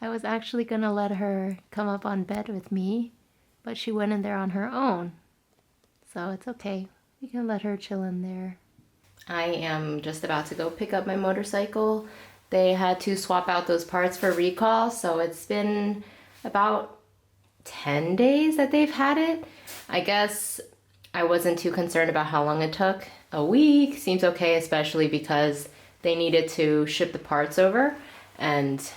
I was actually gonna let her come up on bed with me, but she went in there on her own. So it's okay. We can let her chill in there. I am just about to go pick up my motorcycle. They had to swap out those parts for recall, so it's been about 10 days that they've had it. I guess I wasn't too concerned about how long it took. A week seems okay, especially because they needed to ship the parts over and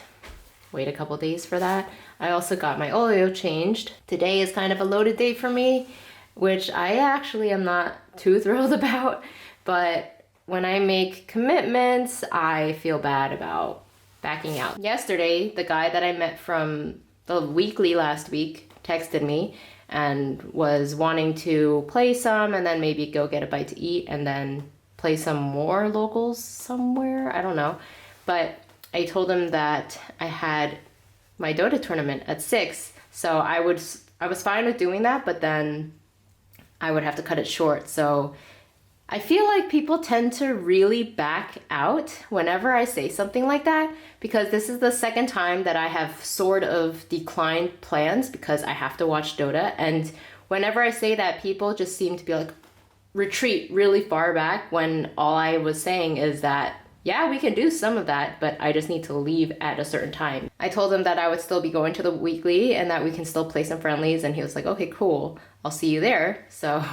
wait a couple days for that. I also got my oil changed. Today is kind of a loaded day for me, which I actually am not too thrilled about, but when I make commitments, I feel bad about backing out. Yesterday, the guy that I met from the weekly last week texted me and was wanting to play some and then maybe go get a bite to eat and then play some more locals somewhere. I don't know. But I told him that I had my Dota tournament at 6. So I was fine with doing that, but then I would have to cut it short. So I feel like people tend to really back out whenever I say something like that, because this is the second time that I have sort of declined plans because I have to watch Dota. And whenever I say that, people just seem to be like, retreat really far back, when all I was saying is that, yeah, we can do some of that, but I just need to leave at a certain time. I told him that I would still be going to the weekly and that we can still play some friendlies. And he was like, okay, cool. I'll see you there. So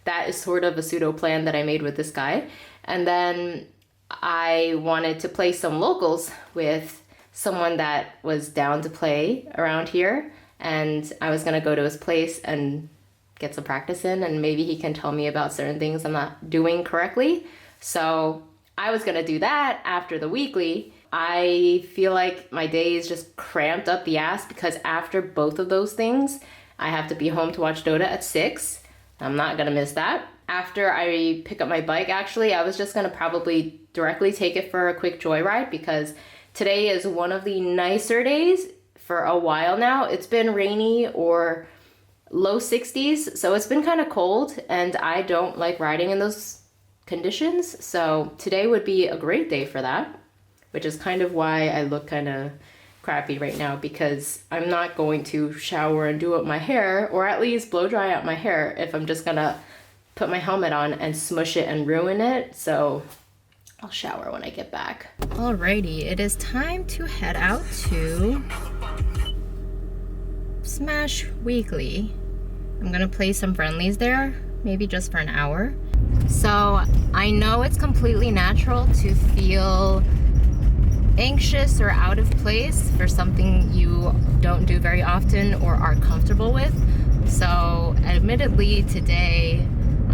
that is sort of a pseudo plan that I made with this guy. And then I wanted to play some locals with someone that was down to play around here. And I was gonna go to his place and get some practice in, and maybe he can tell me about certain things I'm not doing correctly. So I was gonna do that after the weekly. I feel like my day is just cramped up the ass because after both of those things, I have to be home to watch Dota at 6. I'm not gonna miss that. After I pick up my bike, actually, I was just gonna probably directly take it for a quick joyride because today is one of the nicer days for a while now. It's been rainy or low 60s, so it's been kind of cold and I don't like riding in those conditions. So today would be a great day for that, which is kind of why I look kind of crappy right now, because I'm not going to shower and do up my hair, or at least blow dry out my hair, if I'm just gonna put my helmet on and smush it and ruin it. So I'll shower when I get back. Alrighty, it is time to head out to Smash Weekly. I'm gonna play some friendlies there, maybe just for an hour. So I know it's completely natural to feel anxious or out of place for something you don't do very often or are comfortable with. So admittedly today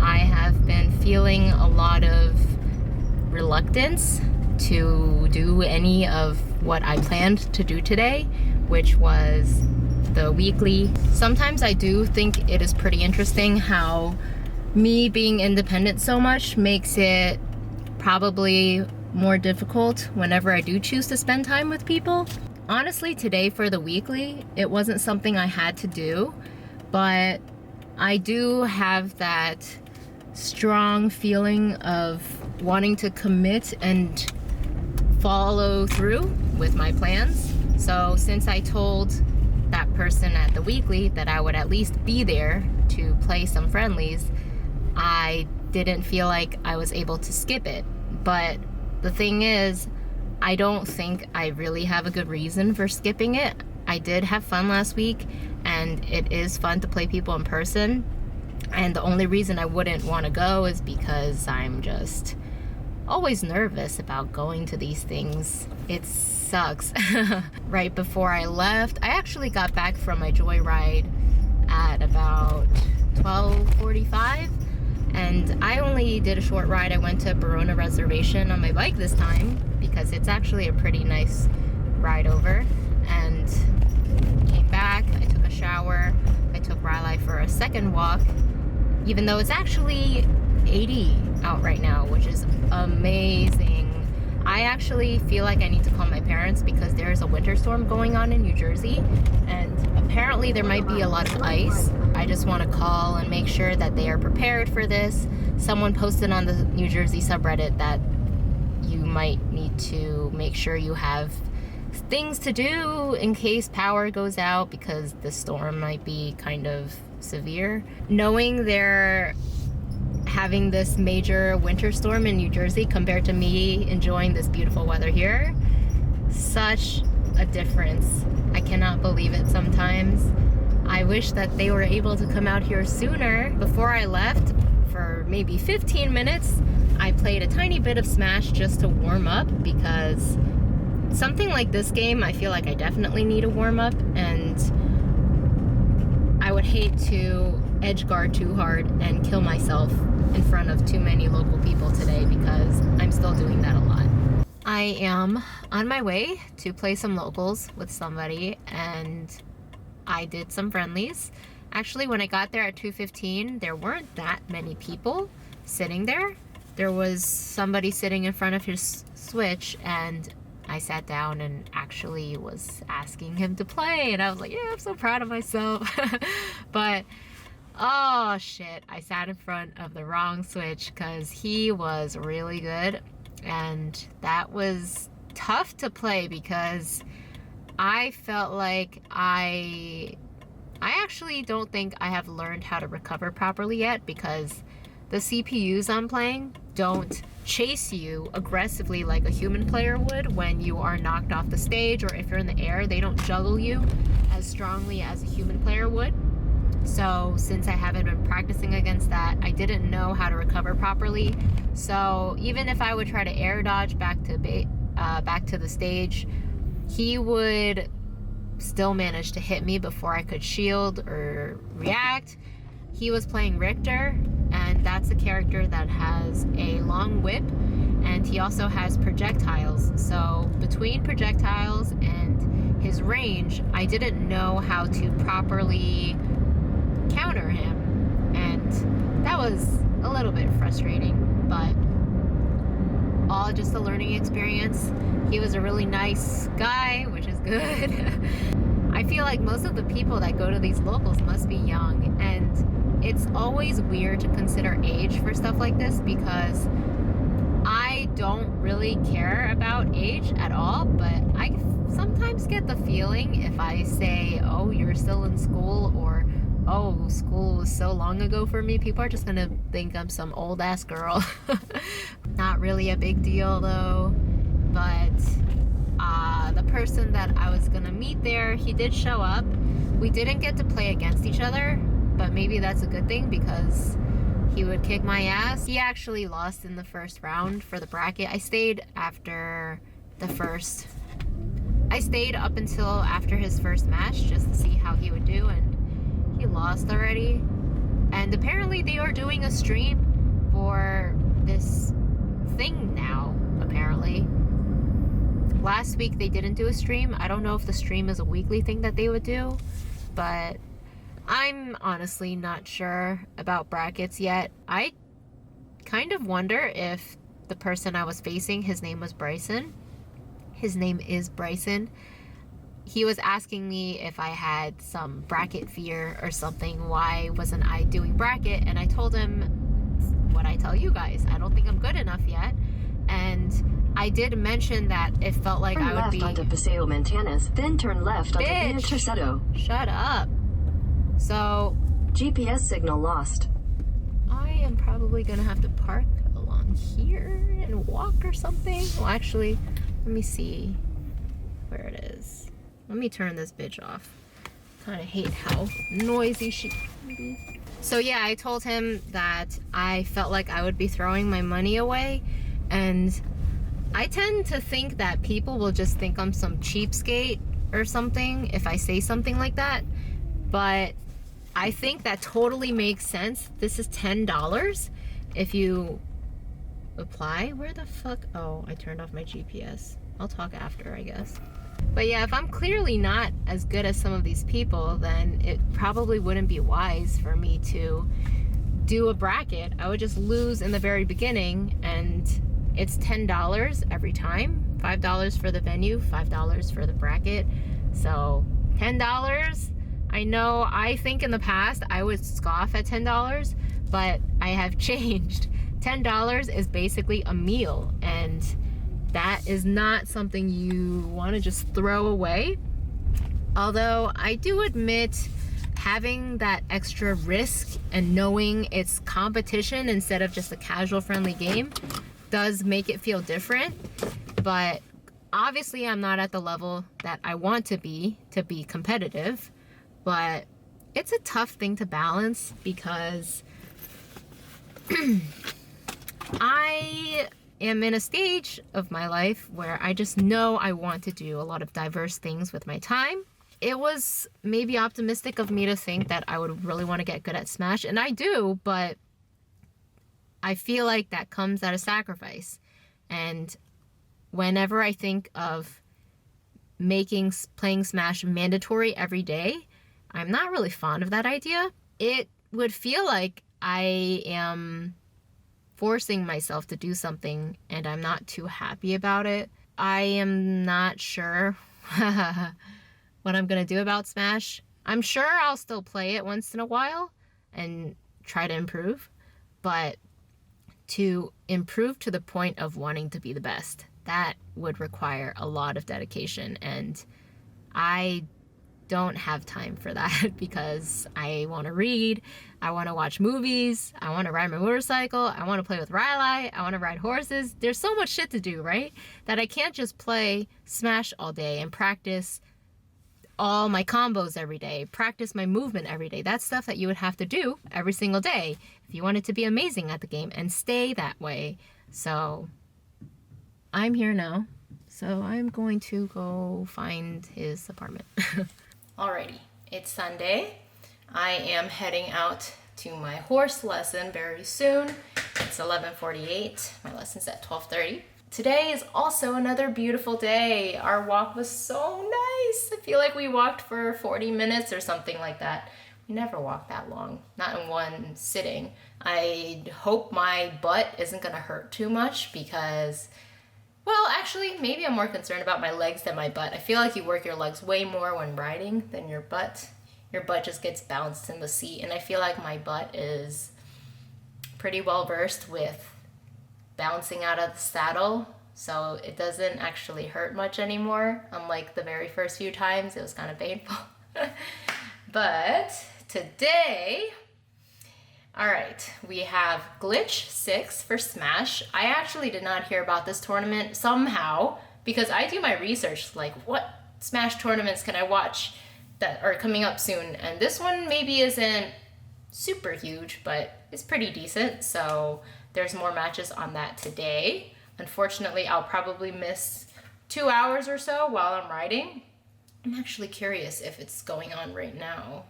I have been feeling a lot of reluctance to do any of what I planned to do today, which was the weekly. Sometimes I do think it is pretty interesting how me being independent so much makes it probably more difficult whenever I do choose to spend time with people. Honestly, today for the weekly, it wasn't something I had to do, but I do have that strong feeling of wanting to commit and follow through with my plans. So since I told that person at the weekly that I would at least be there to play some friendlies, I didn't feel like I was able to skip it. But the thing is, I don't think I really have a good reason for skipping it. I did have fun last week, and it is fun to play people in person. And the only reason I wouldn't want to go is because I'm just always nervous about going to these things. It sucks. Right before I left, I actually got back from my joyride at about 12:45. And I only did a short ride. I went to Barona Reservation on my bike this time because it's actually a pretty nice ride over. And came back, I took a shower, I took Riley for a second walk, even though it's actually 80 out right now, which is amazing. I actually feel like I need to call my parents because there's a winter storm going on in New Jersey, and apparently there might be a lot of ice. I just want to call and make sure that they are prepared for this. Someone posted on the New Jersey subreddit that you might need to make sure you have things to do in case power goes out, because the storm might be kind of severe. Knowing they're having this major winter storm in New Jersey compared to me enjoying this beautiful weather here, such a difference. I cannot believe it sometimes. I wish that they were able to come out here sooner. Before I left, for maybe 15 minutes, I played a tiny bit of Smash just to warm up, because something like this game, I feel like I definitely need a warm up, and I would hate to edge guard too hard and kill myself in front of too many local people today, because I'm still doing that a lot. I am on my way to play some locals with somebody, and I did some friendlies. Actually, when I got there at 2:15, there weren't that many people sitting there. There was somebody sitting in front of his Switch, and I sat down and actually was asking him to play, and I was like, yeah, I'm so proud of myself. But oh shit, I sat in front of the wrong Switch because he was really good, and that was tough to play because I felt like I actually don't think I have learned how to recover properly yet, because the CPUs I'm playing don't chase you aggressively like a human player would when you are knocked off the stage, or if you're in the air, they don't juggle you as strongly as a human player would. So since I haven't been practicing against that, I didn't know how to recover properly. So even if I would try to air dodge back to the stage, he would still manage to hit me before I could shield or react. He was playing Richter, and that's a character that has a long whip, and he also has projectiles. So between projectiles and his range, I didn't know how to properly counter him, and that was a little bit frustrating, but all just a learning experience. He was a really nice guy, which is good. I feel like most of the people that go to these locals must be young, and it's always weird to consider age for stuff like this, because I don't really care about age at all, but I sometimes get the feeling if I say, oh, you're still in school, or oh, school was so long ago for me, people are just gonna think I'm some old ass girl. Not really a big deal though, but the person that I was gonna meet there, he did show up. We didn't get to play against each other, but maybe that's a good thing, because he would kick my ass. He actually lost in the first round for the bracket. I stayed up until after his first match just to see how he would do, and he lost already. And apparently they are doing a stream for this thing now, apparently. Last week they didn't do a stream. I don't know if the stream is a weekly thing that they would do, but I'm honestly not sure about brackets yet. I kind of wonder if the person I was facing, his name was Bryson. His name is Bryson. He was asking me if I had some bracket fear or something. Why wasn't I doing bracket? And I told him what I tell you guys. I don't think I'm good enough yet. And I did mention that it felt like I would be... Turn left onto Paseo Mantanas, then turn left onto Via Tercetto. Shut up. So... GPS signal lost. I am probably gonna have to park along here and walk or something. Well, actually, let me see where it is. Let me turn this bitch off. Kind of hate how noisy she can be. So yeah, I told him that I felt like I would be throwing my money away, and I tend to think that people will just think I'm some cheapskate or something if I say something like that, but I think that totally makes sense. This is $10 if you apply. Where the fuck? Oh, I turned off my GPS. I'll talk after, I guess. But yeah, if I'm clearly not as good as some of these people, then it probably wouldn't be wise for me to do a bracket. I would just lose in the very beginning, and it's $10 every time. $5 for the venue, $5 for the bracket. So $10. I know, I think in the past I would scoff at $10, but I have changed. $10 is basically a meal, and that is not something you want to just throw away. Although I do admit having that extra risk and knowing it's competition instead of just a casual friendly game does make it feel different. But obviously I'm not at the level that I want to be competitive. But it's a tough thing to balance because I am in a stage of my life where I just know I want to do a lot of diverse things with my time. It was maybe optimistic of me to think that I would really want to get good at Smash, and I do, but I feel like that comes at a sacrifice. And whenever I think of making playing Smash mandatory every day, I'm not really fond of that idea. It would feel like I am forcing myself to do something and I'm not too happy about it. I am not sure what I'm gonna do about Smash. I'm sure I'll still play it once in a while and try to improve, but to improve to the point of wanting to be the best, that would require a lot of dedication, and I don't have time for that because I want to read, I want to watch movies, I want to ride my motorcycle, I want to play with Riley, I want to ride horses. There's so much shit to do, right? That I can't just play Smash all day and practice all my combos every day, practice my movement every day. That's stuff that you would have to do every single day if you wanted to be amazing at the game and stay that way. So I'm here now, so I'm going to go find his apartment. Alrighty, it's Sunday. I am heading out to my horse lesson very soon. It's 11:48. My lesson's at 12:30. Today is also another beautiful day. Our walk was so nice. I feel like we walked for 40 minutes or something like that. We never walk that long, not in one sitting. I hope my butt isn't gonna hurt too much because, well, actually, maybe I'm more concerned about my legs than my butt. I feel like you work your legs way more when riding than your butt. Your butt just gets bounced in the seat, and I feel like my butt is pretty well versed with bouncing out of the saddle, so it doesn't actually hurt much anymore. Unlike the very first few times, it was kind of painful. But today, all right, we have Glitch 6 for Smash. I actually did not hear about this tournament somehow because I do my research, like what Smash tournaments can I watch that are coming up soon, and this one maybe isn't super huge, but it's pretty decent, so there's more matches on that today. Unfortunately, I'll probably miss 2 hours or so while I'm riding. I'm actually curious if it's going on right now.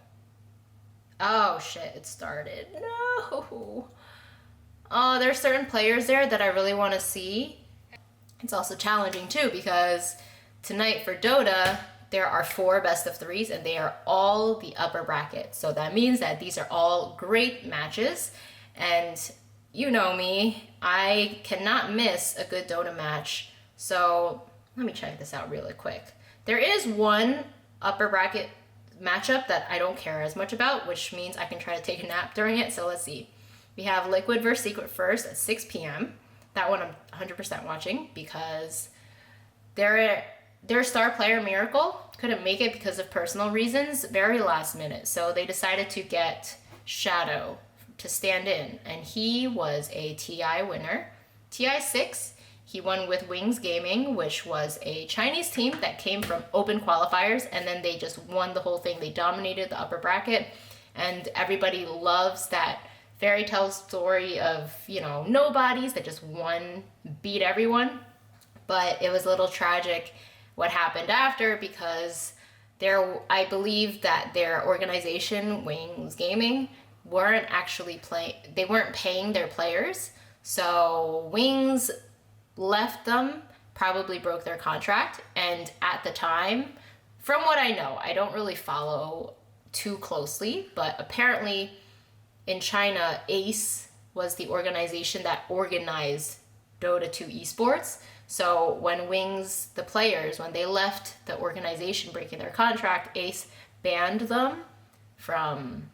Oh shit, it started. No. Oh, there's certain players there that I really want to see. It's also challenging too because tonight for Dota, there are 4 best of 3s and they are all the upper bracket. So that means that these are all great matches, and you know me, I cannot miss a good Dota match. So let me check this out really quick. There is one upper bracket matchup that I don't care as much about, which means I can try to take a nap during it. So let's see. We have Liquid versus Secret first at 6 p.m. That one I'm 100% watching because their star player Miracle couldn't make it because of personal reasons very last minute. So they decided to get Shadow to stand in, and he was a TI winner. TI 6, he won with Wings Gaming, which was a Chinese team that came from open qualifiers, and then they just won the whole thing. They dominated the upper bracket, and everybody loves that fairy tale story of, you know, nobodies that just beat everyone. But it was a little tragic what happened after because I believe that their organization, Wings Gaming, weren't paying their players, so Wings left them, probably broke their contract, and at the time, from what I know, I don't really follow too closely, but apparently in China, ACE was the organization that organized Dota 2 esports. So when Wings, the players, when they left the organization breaking their contract, ACE banned them from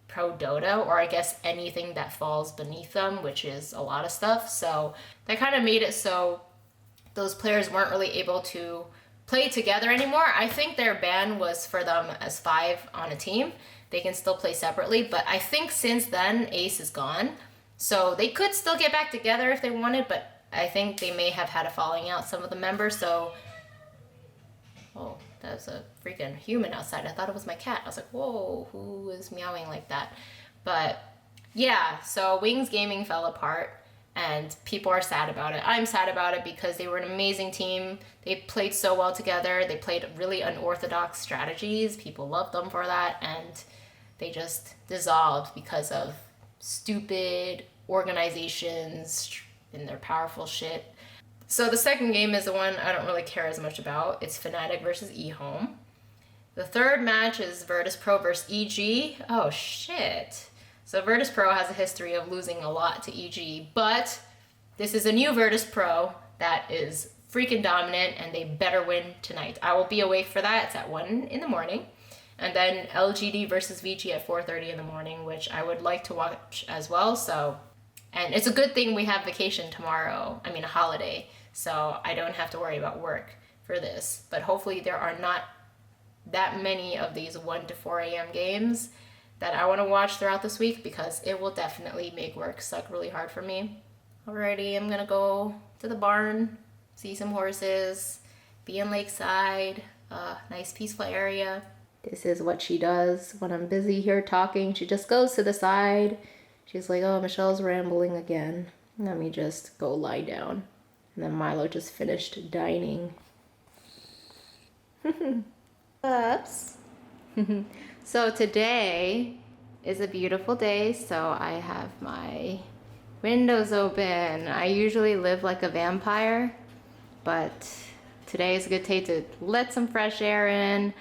Pro Dota, or I guess anything that falls beneath them, which is a lot of stuff. So that kind of made it so those players weren't really able to play together anymore. I think their ban was for them as 5 on a team. They can still play separately, but I think since then Ace is gone. So they could still get back together if they wanted, but I think they may have had a falling out, some of the members. So, oh, that's a freaking human outside. I thought it was my cat. I was like, whoa, who is meowing like that? But yeah, so Wings Gaming fell apart and people are sad about it. I'm sad about it because they were an amazing team. They played so well together. They played really unorthodox strategies. People loved them for that, and they just dissolved because of stupid organizations and their powerful shit. So the second game is the one I don't really care as much about. It's Fnatic versus eHome. The third match is Virtus Pro versus EG. Oh shit. So Virtus Pro has a history of losing a lot to EG, but this is a new Virtus Pro that is freaking dominant, and they better win tonight. I will be awake for that. It's at 1 in the morning. And then LGD versus VG at 4:30 in the morning, which I would like to watch as well. So, and it's a good thing we have vacation tomorrow. I mean, a holiday. So I don't have to worry about work for this. But hopefully there are not that many of these 1 to 4 a.m. games that I want to watch throughout this week, because it will definitely make work suck really hard for me. Alrighty, I'm gonna go to the barn, see some horses, be in Lakeside, nice peaceful area. This is what she does when I'm busy here talking. She just goes to the side. She's like, oh, Michelle's rambling again. Let me just go lie down. And then Milo just finished dining. Oops. So today is a beautiful day, so I have my windows open. I usually live like a vampire, but today is a good day to let some fresh air in.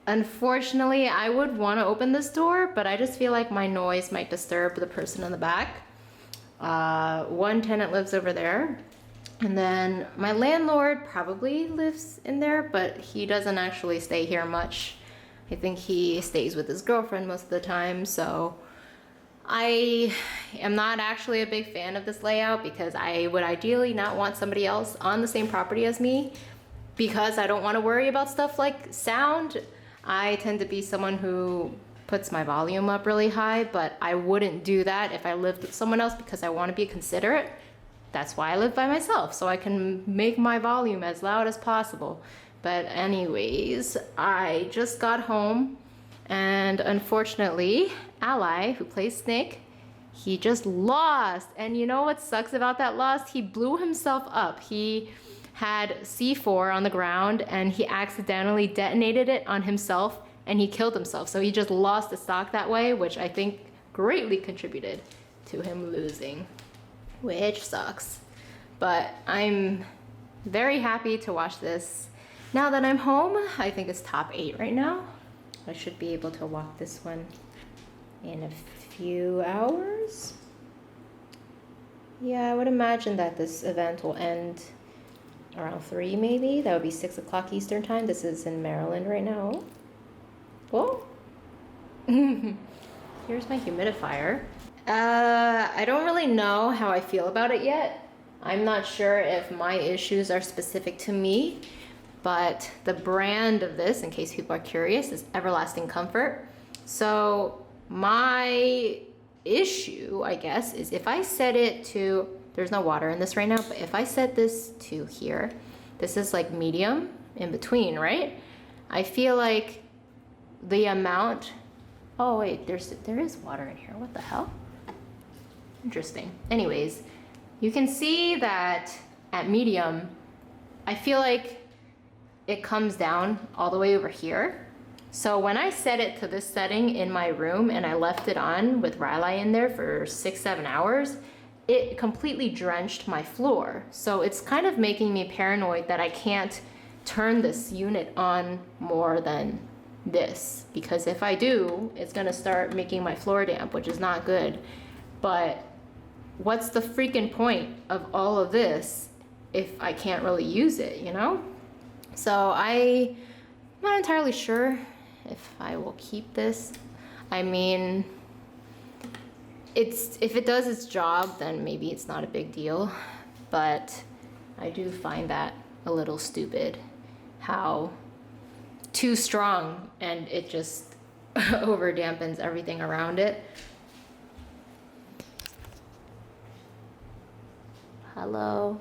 Unfortunately, I would want to open this door, but I just feel like my noise might disturb the person in the back. One tenant lives over there, and then my landlord probably lives in there, but he doesn't actually stay here much. I think he stays with his girlfriend most of the time, so I am not actually a big fan of this layout, because I would ideally not want somebody else on the same property as me, because I don't want to worry about stuff like sound. I tend to be someone who puts my volume up really high, but I wouldn't do that if I lived with someone else, because I want to be considerate. That's why I live by myself, so I can make my volume as loud as possible. But anyways, I just got home, and unfortunately, Ally, who plays Snake, he just lost. And you know what sucks about that loss? He blew himself up. He had C4 on the ground, and he accidentally detonated it on himself, and he killed himself. So he just lost the stock that way, which I think greatly contributed to him losing, which sucks. But I'm very happy to watch this. Now that I'm home, I think it's top 8 right now. I should be able to walk this one in a few hours. Yeah, I would imagine that this event will end around 3 maybe. That would be 6 o'clock Eastern time. This is in Maryland right now. Whoa. Here's my humidifier. I don't really know how I feel about it yet. I'm not sure if my issues are specific to me, but the brand of this, in case people are curious, is Everlasting Comfort. So my issue, I guess, is if I set it to, there's no water in this right now, but if I set this to here, this is like medium in between, right? I feel like the amount, oh wait, there is water in here. What the hell? Interesting. Anyways, you can see that at medium, I feel like it comes down all the way over here. So when I set it to this setting in my room and I left it on with Riley in there for 6-7 hours, it completely drenched my floor. So it's kind of making me paranoid that I can't turn this unit on more than this, because if I do, it's gonna start making my floor damp, which is not good. But what's the freaking point of all of this if I can't really use it, you know? So I'm not entirely sure if I will keep this. I mean, if it does its job, then maybe it's not a big deal. But I do find that a little stupid, how too strong and it just over dampens everything around it. Hello.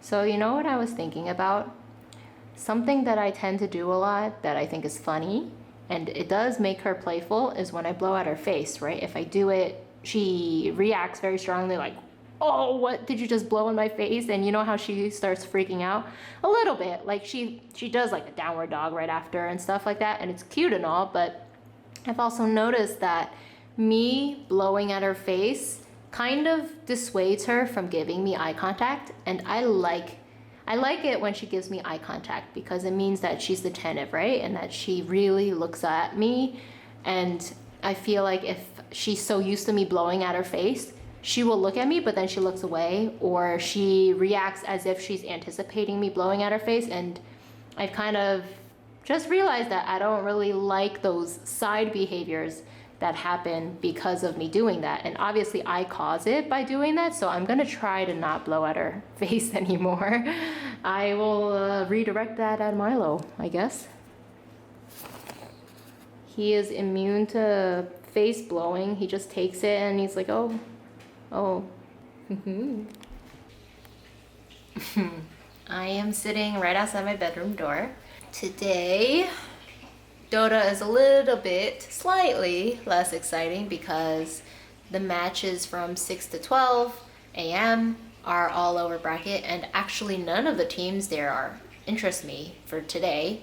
So you know what I was thinking about? Something that I tend to do a lot that I think is funny, and it does make her playful, is when I blow at her face, right? If I do it, she reacts very strongly, like, oh, what did you just blow in my face? And you know how she starts freaking out? A little bit. Like she does like a downward dog right after and stuff like that, and it's cute and all, but I've also noticed that me blowing at her face kind of dissuades her from giving me eye contact, and I like it when she gives me eye contact because it means that she's attentive, right? And that she really looks at me. And I feel like if she's so used to me blowing at her face, she will look at me, but then she looks away, or she reacts as if she's anticipating me blowing at her face. And I've kind of just realized that I don't really like those side behaviors that happen because of me doing that. And obviously I cause it by doing that, so I'm gonna try to not blow at her face anymore. I will redirect that at Milo, I guess. He is immune to face blowing. He just takes it and he's like, oh. I am sitting right outside my bedroom door. Today, Dota is a little bit, slightly less exciting because the matches from 6 to 12 a.m. are all lower bracket, and actually none of the teams there interest me for today.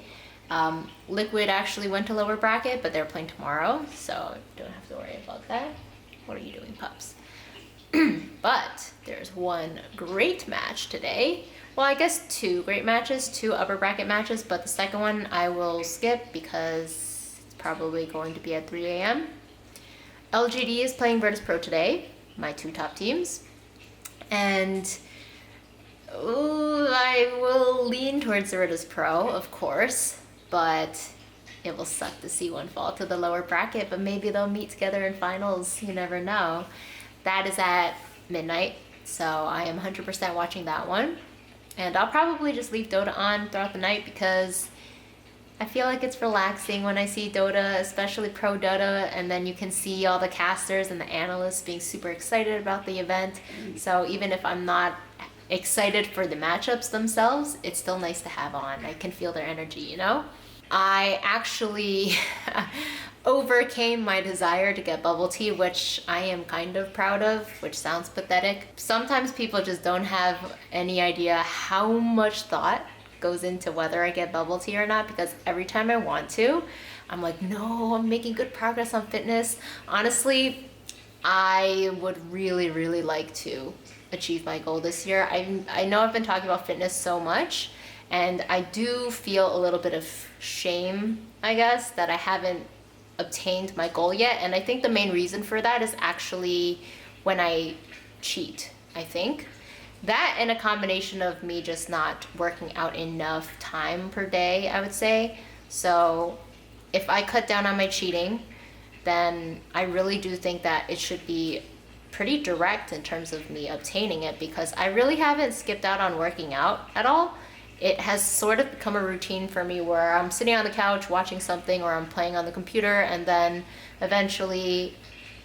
Liquid actually went to lower bracket, but they're playing tomorrow, so don't have to worry about that. What are you doing, pups? But there's one great match today. Well, I guess two great matches, two upper bracket matches, but the second one I will skip because it's probably going to be at 3 a.m. LGD is playing Virtus Pro today, my two top teams. And I will lean towards Virtus Pro, of course, but it will suck to see one fall to the lower bracket, but maybe they'll meet together in finals, you never know. That is at midnight, so I am 100% watching that one. And I'll probably just leave Dota on throughout the night because I feel like it's relaxing when I see Dota, especially Pro Dota, and then you can see all the casters and the analysts being super excited about the event. So even if I'm not excited for the matchups themselves, it's still nice to have on. I can feel their energy, you know? I actually overcame my desire to get bubble tea, which I am kind of proud of, which sounds pathetic. Sometimes people just don't have any idea how much thought goes into whether I get bubble tea or not, because every time I want to, I'm like, no, I'm making good progress on fitness. Honestly, I would really, really like to achieve my goal this year. I know I've been talking about fitness so much, and I do feel a little bit of shame, I guess, that I haven't obtained my goal yet. And I think the main reason for that is actually when I cheat, I think. That and a combination of me just not working out enough time per day, I would say. So if I cut down on my cheating, then I really do think that it should be pretty direct in terms of me obtaining it, because I really haven't skipped out on working out at all. It has sort of become a routine for me where I'm sitting on the couch watching something, or I'm playing on the computer, and then eventually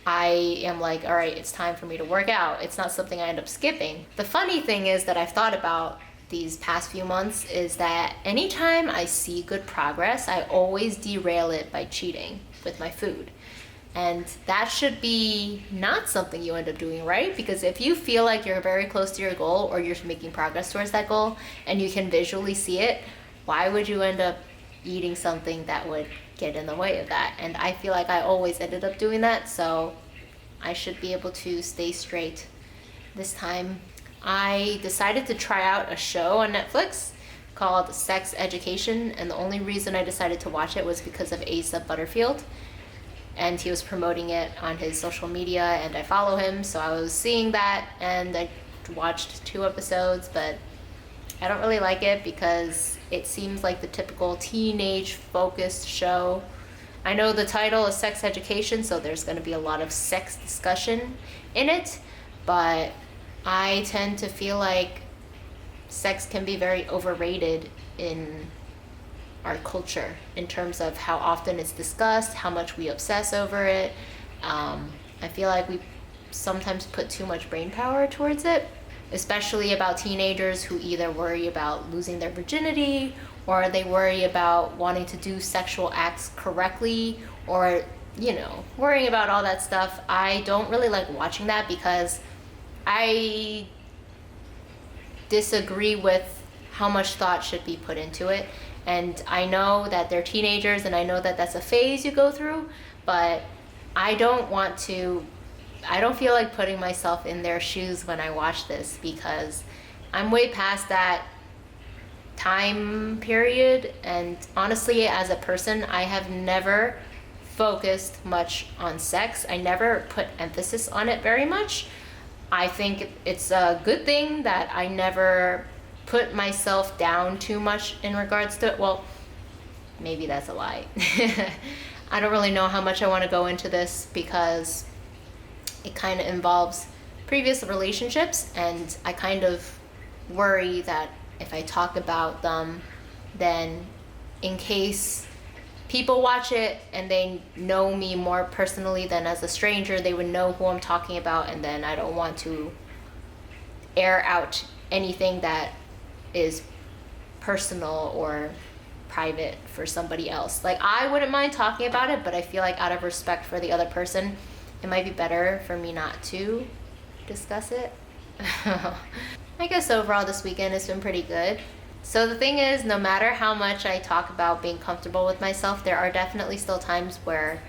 I am like, all right, it's time for me to work out. It's not something I end up skipping. The funny thing is that I've thought about these past few months is that anytime I see good progress, I always derail it by cheating with my food. And that should be not something you end up doing, right? Because if you feel like you're very close to your goal, or you're making progress towards that goal, and you can visually see it, why would you end up eating something that would get in the way of that? And I feel like I always ended up doing that, so I should be able to stay straight this time. I decided to try out a show on Netflix called Sex Education, and the only reason I decided to watch it was because of Asa Butterfield. And he was promoting it on his social media, and I follow him, so I was seeing that, and I watched 2 episodes, but I don't really like it because it seems like the typical teenage-focused show. I know the title is Sex Education, so there's going to be a lot of sex discussion in it, but I tend to feel like sex can be very overrated in our culture in terms of how often it's discussed, how much we obsess over it. I feel like we sometimes put too much brain power towards it, especially about teenagers who either worry about losing their virginity, or they worry about wanting to do sexual acts correctly, or, you know, worrying about all that stuff. I don't really like watching that because I disagree with how much thought should be put into it. And I know that they're teenagers, and I know that that's a phase you go through, but I don't feel like putting myself in their shoes when I watch this, because I'm way past that time period. And honestly, as a person, I have never focused much on sex. I never put emphasis on it very much. I think it's a good thing that I never put myself down too much in regards to it. Well, maybe that's a lie. I don't really know how much I want to go into this because it kind of involves previous relationships, and I kind of worry that if I talk about them, then in case people watch it and they know me more personally than as a stranger, they would know who I'm talking about, and then I don't want to air out anything that is personal or private for somebody else. Like, I wouldn't mind talking about it, but I feel like out of respect for the other person, it might be better for me not to discuss it. I guess overall this weekend has been pretty good. So the thing is, no matter how much I talk about being comfortable with myself, there are definitely still times where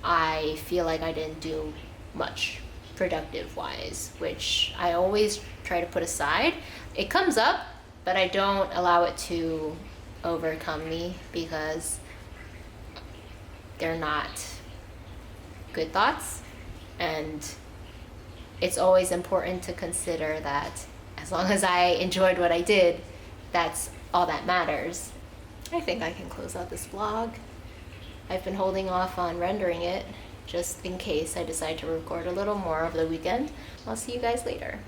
I feel like I didn't do much productive wise, which I always try to put aside. It comes up, but I don't allow it to overcome me, because they're not good thoughts. And it's always important to consider that as long as I enjoyed what I did, that's all that matters. I think I can close out this vlog. I've been holding off on rendering it just in case I decide to record a little more over the weekend. I'll see you guys later.